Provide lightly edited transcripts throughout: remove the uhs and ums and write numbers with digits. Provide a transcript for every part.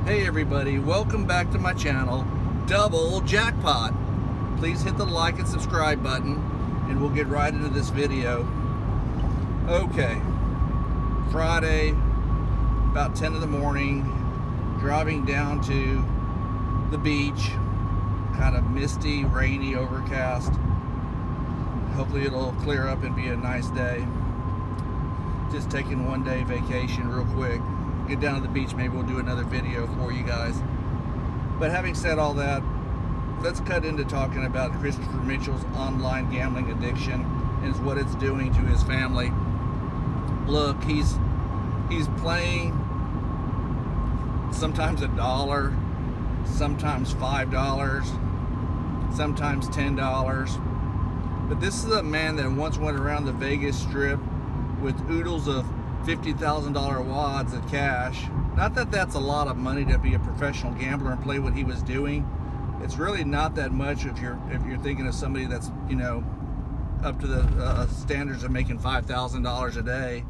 Hey everybody, welcome back to my channel, Double Jackpot. Please hit the like and subscribe button and we'll get right into this video. Okay, Friday, about 10 in the morning, driving down to the beach, kind of misty, rainy, overcast. Hopefully it'll clear up and be a nice day. Just taking one day vacation real quick. Get down to the beach, maybe we'll do another video for you guys. But having said all that, let's cut into talking about Christopher Mitchell's online gambling addiction and what it's doing to his family. Look, he's playing sometimes $1, sometimes $5, sometimes $10. But this is a man that once went around the Vegas Strip with oodles of $50,000 wads of cash. Not that that's a lot of money to be a professional gambler and play what he was doing. It's really not that much if you're thinking of somebody that's, you know, up to the standards of making $5,000 a day,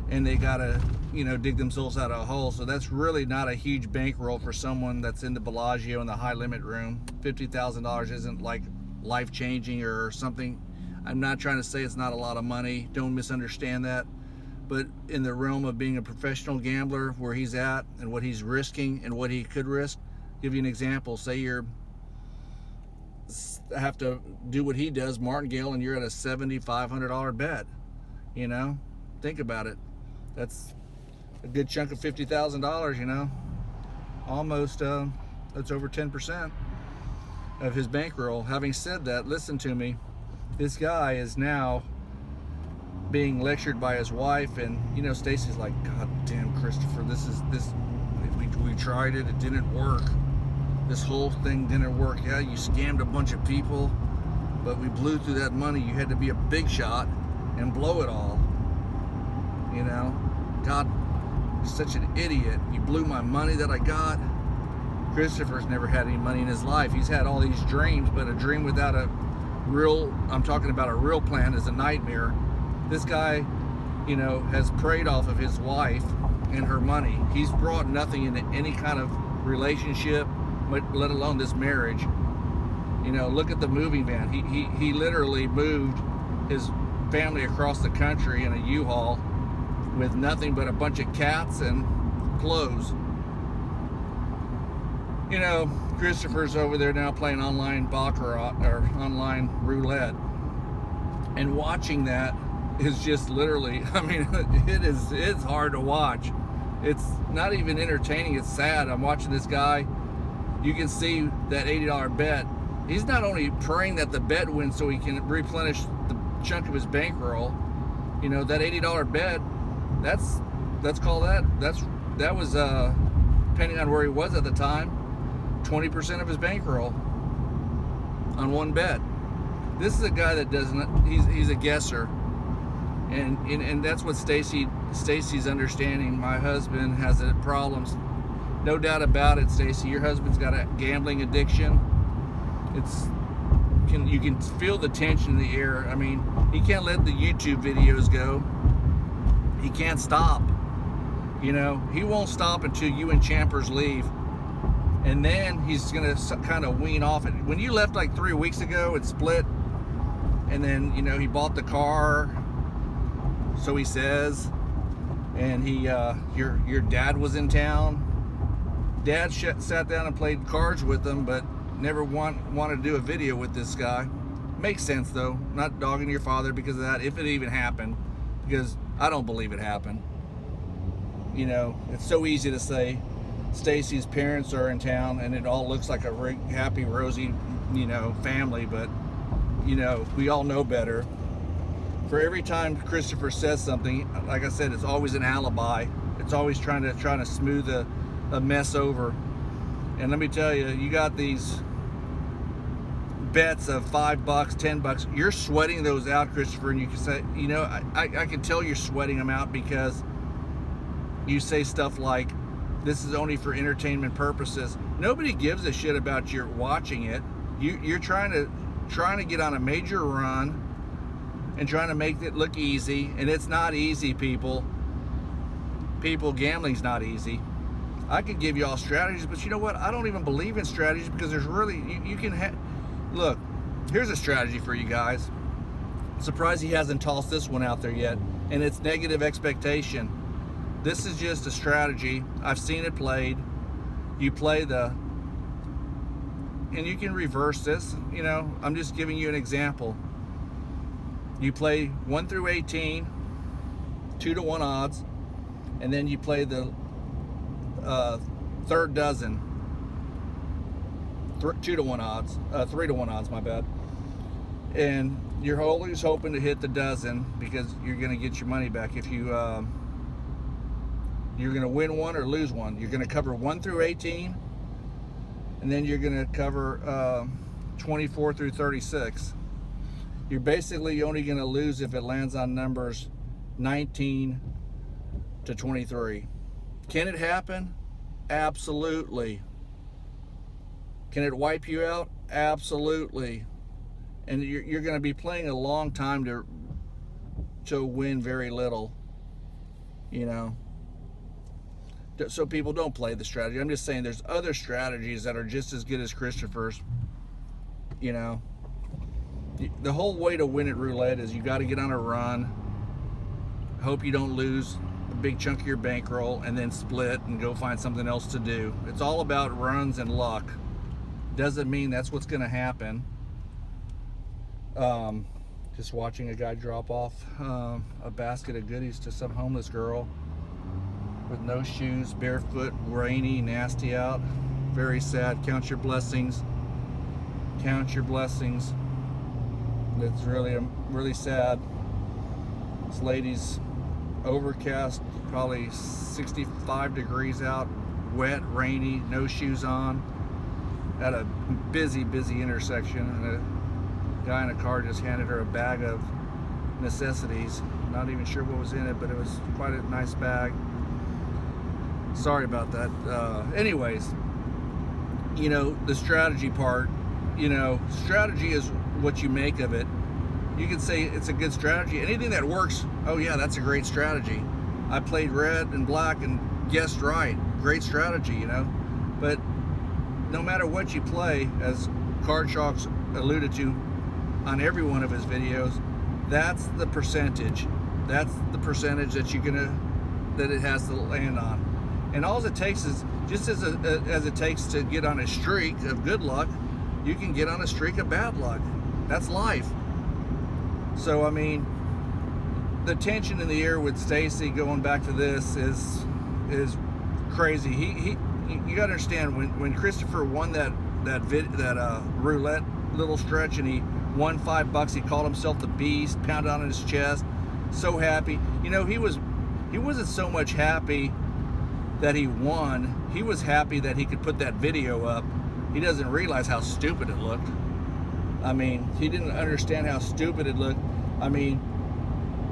and they gotta, you know, dig themselves out of a hole. So that's really not a huge bankroll for someone that's in the Bellagio in the high limit room. $50,000 isn't like life-changing or something. I'm not trying to say it's not a lot of money. Don't misunderstand that. But in the realm of being a professional gambler, where he's at and what he's risking and what he could risk, give you an example. Say you're have to do what he does, martingale, and you're at a $7,500 bet. You know, think about it. That's a good chunk of $50,000. You know, almost that's over 10% of his bankroll. Having said that, listen to me. This guy is now being lectured by his wife, and you know, Stacy's like, God damn, Christopher, this we tried it, it didn't work. This whole thing didn't work. Yeah, you scammed a bunch of people, but we blew through that money. You had to be a big shot and blow it all. You know, God, you're such an idiot. You blew my money that I got. Christopher's never had any money in his life. He's had all these dreams, but a dream without a real, I'm talking about a real plan, is a nightmare. This guy, you know, has preyed off of his wife and her money. He's brought nothing into any kind of relationship, let alone this marriage. You know, look at the moving van. He literally moved his family across the country in a U-Haul with nothing but a bunch of cats and clothes. You know, Christopher's over there now playing online baccarat or online roulette, and watching that is just literally, I mean, it's hard to watch. It's not even entertaining, it's sad. I'm watching this guy. You can see that $80 bet. He's not only praying that the bet wins so he can replenish the chunk of his bankroll. You know, that $80 bet, let's call that was depending on where he was at the time, 20% of his bankroll on one bet. This is a guy that doesn't, he's a guesser. And that's what Stacy's understanding. My husband has problems. No doubt about it, Stacy. Your husband's got a gambling addiction. You can feel the tension in the air. I mean, he can't let the YouTube videos go. He can't stop. You know, he won't stop until you and Champers leave. And then he's gonna kind of wean off it. When you left like 3 weeks ago, it split. And then, you know, he bought the car, so he says, and your dad was in town. Dad sat down and played cards with him, but never wanted to do a video with this guy. Makes sense though. Not dogging your father because of that, if it even happened, because I don't believe it happened. You know, it's so easy to say Stacy's parents are in town and it all looks like a happy, rosy, you know, family, but you know, we all know better. For every time Christopher says something, like I said, it's always an alibi. It's always trying to smooth a mess over. And let me tell you, you got these bets of $5, $10. You're sweating those out, Christopher, and you can say, you know, I can tell you're sweating them out because you say stuff like, this is only for entertainment purposes. Nobody gives a shit about your watching it. You're trying to get on a major run and trying to make it look easy, and it's not easy, people. Gambling's not easy. I could give you all strategies, but you know what? I don't even believe in strategies, because there's really, you can look, here's a strategy for you guys. I'm surprised he hasn't tossed this one out there yet, and it's negative expectation. This is just a strategy. I've seen it played. You play and you can reverse this, you know, I'm just giving you an example. You play 1 through 18, 2-to-1 odds, and then you play the third dozen, 2-to-1 odds, 3-to-1 odds, my bad. And you're always hoping to hit the dozen, because you're going to get your money back. If you you're going to win one or lose one. You're going to cover 1 through 18, and then you're going to cover 24 through 36. You're basically only going to lose if it lands on numbers 19 to 23. Can it happen? Absolutely. Can it wipe you out? Absolutely. And you're going to be playing a long time to win very little, you know. So people, don't play the strategy. I'm just saying there's other strategies that are just as good as Christopher's, you know. The whole way to win at roulette is you got to get on a run, hope you don't lose a big chunk of your bankroll, and then split and go find something else to do. It's all about runs and luck. Doesn't mean that's what's going to happen. Just watching a guy drop off a basket of goodies to some homeless girl with no shoes, barefoot, rainy, nasty out. Very sad. Count your blessings. Count your blessings. It's really sad. This lady's overcast, probably 65 degrees out, wet, rainy, no shoes on, at a busy intersection, and a guy in a car just handed her a bag of necessities. Not even sure what was in it, but it was quite a nice bag. Sorry about that. Anyways, you know, the strategy part, you know, strategy is what you make of it. You can say it's a good strategy. Anything that works, oh yeah, that's a great strategy. I played red and black and guessed right. Great strategy, you know. But no matter what you play, as Card Sharks alluded to on every one of his videos, that's the percentage. That's the percentage that that it has to land on. And all it takes is, just as it takes to get on a streak of good luck, you can get on a streak of bad luck. That's life. So I mean, the tension in the air with Stacy, going back to this, is crazy. You gotta understand, when Christopher won that roulette little stretch, and he won $5, he called himself the Beast, pounded on his chest, so happy. You know, he wasn't so much happy that he won. He was happy that he could put that video up. He doesn't realize how stupid it looked. I mean, he didn't understand how stupid it looked. I mean,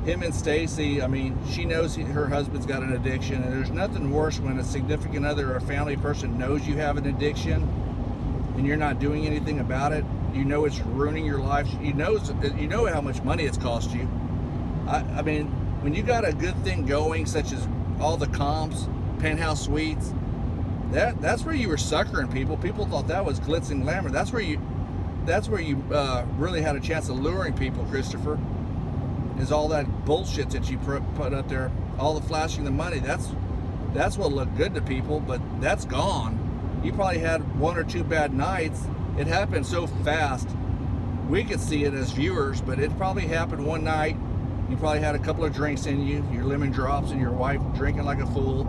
him and Stacy, I mean, she knows her husband's got an addiction, and there's nothing worse when a significant other or a family person knows you have an addiction and you're not doing anything about it. You know it's ruining your life. You know how much money it's cost you. I mean, when you got a good thing going, such as all the comps, penthouse suites, that's where you were suckering people. People thought that was glitz and glamour. That's where you really had a chance of luring people, Christopher. Is all that bullshit that you put up there, all the flashing the money. That's what looked good to people, but that's gone. You probably had 1 or 2 bad nights. It happened so fast. We could see it as viewers, but it probably happened one night. You probably had a couple of drinks in you, your lemon drops, and your wife drinking like a fool.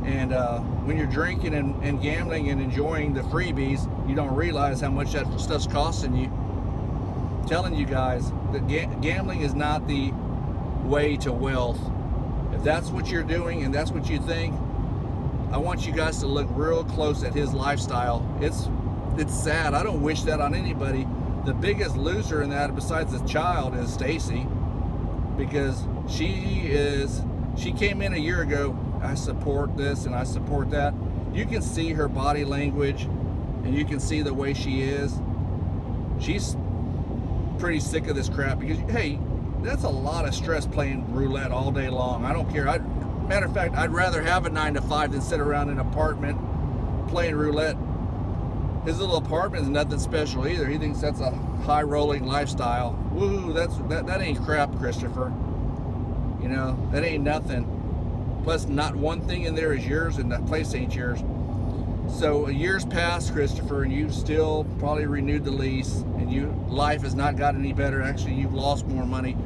And when you're drinking and gambling and enjoying the freebies, you don't realize how much that stuff's costing you. I'm telling you guys that gambling is not the way to wealth. If that's what you're doing and that's what you think, I want you guys to look real close at his lifestyle. It's sad. I don't wish that on anybody. The biggest loser in that, besides the child, is Stacy, because she came in a year ago. I support this and I support that. You can see her body language, and you can see the way she is. She's pretty sick of this crap, because hey, that's a lot of stress playing roulette all day long. I don't care. matter of fact, I'd rather have a 9 to 5 than sit around in an apartment playing roulette. His little apartment is nothing special either. He thinks that's a high rolling lifestyle. Woo, that ain't crap, Christopher. You know, that ain't nothing. Plus, not one thing in there is yours, and that place ain't yours. So a year's passed, Christopher, and you've still probably renewed the lease, and life has not gotten any better. Actually, you've lost more money.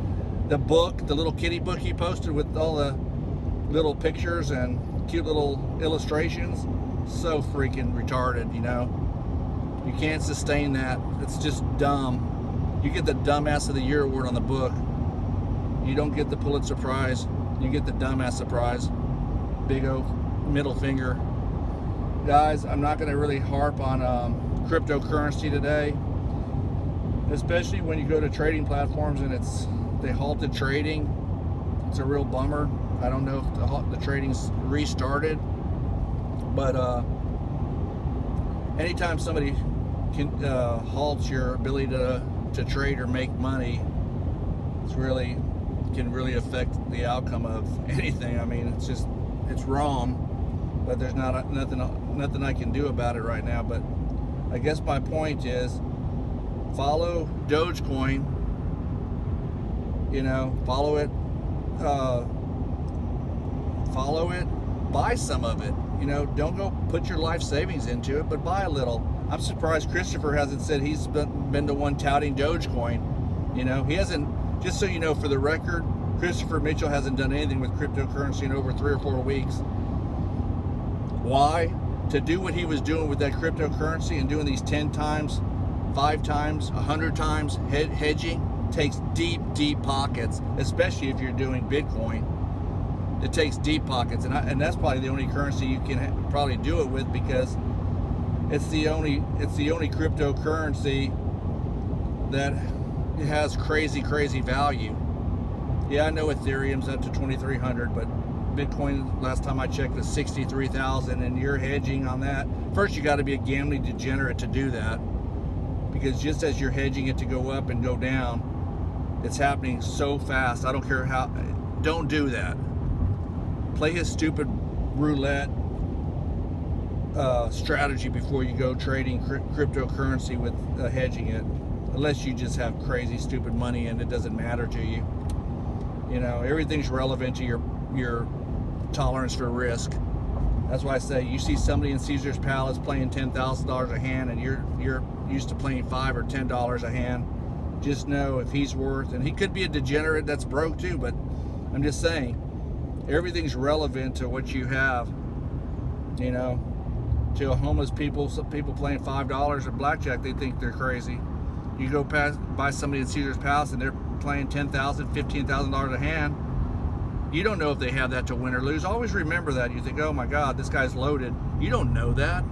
The book, the little kitty book you posted with all the little pictures and cute little illustrations, so freaking retarded, you know. You can't sustain that. It's just dumb. You get the Dumbass of the Year award on the book. You don't get the Pulitzer Prize. You get the Dumbass Prize. Big old middle finger. Guys, I'm not going to really harp on cryptocurrency today, especially when you go to trading platforms and they halted trading. It's a real bummer. I don't know if the trading's restarted, but anytime somebody can halt your ability to trade or make money, can really affect the outcome of anything. I mean, it's wrong, but there's nothing I can do about it right now. But I guess my point is, follow Dogecoin. You know, follow it, buy some of it. You know, don't go put your life savings into it, but buy a little. I'm surprised Christopher hasn't said he's been the one touting Dogecoin. You know, he hasn't. Just so you know, for the record, Christopher Mitchell hasn't done anything with cryptocurrency in over 3 or 4 weeks. Why? To do what he was doing with that cryptocurrency and doing these 10 times, 5 times, 100 times hedging takes deep pockets, especially if you're doing Bitcoin. It takes deep pockets, and that's probably the only currency you can probably do it with, because it's the only cryptocurrency that has crazy value. Yeah, I know Ethereum's up to 2,300, but Bitcoin, last time I checked, was 63,000, and you're hedging on that. First, you got to be a gambling degenerate to do that, because just as you're hedging it to go up and go down, it's happening so fast. I don't care how. Don't do that. Play his stupid roulette strategy before you go trading cryptocurrency with hedging it, unless you just have crazy stupid money and it doesn't matter to you. You know, everything's relevant to your tolerance for risk. That's why I say, you see somebody in Caesar's Palace playing $10,000 a hand, and you're used to playing $5 or $10 a hand. Just know if he's worth, and he could be a degenerate that's broke too, but I'm just saying, everything's relevant to what you have. You know, to a homeless people, some people playing $5 at blackjack, they think they're crazy. You go by somebody in Caesar's Palace and they're playing $10,000, $15,000 a hand. You don't know if they have that to win or lose. Always remember that. You think, oh my God, this guy's loaded. You don't know that.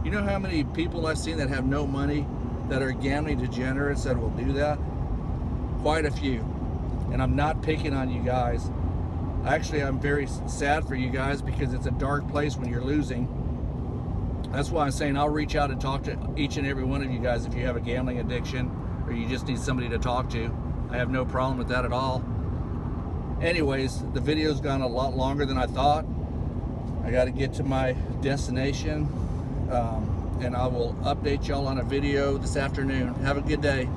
You know how many people I've seen that have no money, that are gambling degenerates, that will do that? Quite a few. And I'm not picking on you guys. Actually, I'm very sad for you guys, because it's a dark place when you're losing. That's why I'm saying I'll reach out and talk to each and every one of you guys if you have a gambling addiction or you just need somebody to talk to. I have no problem with that at all. Anyways, the video's gone a lot longer than I thought. I got to get to my destination, and I will update y'all on a video this afternoon. Have a good day.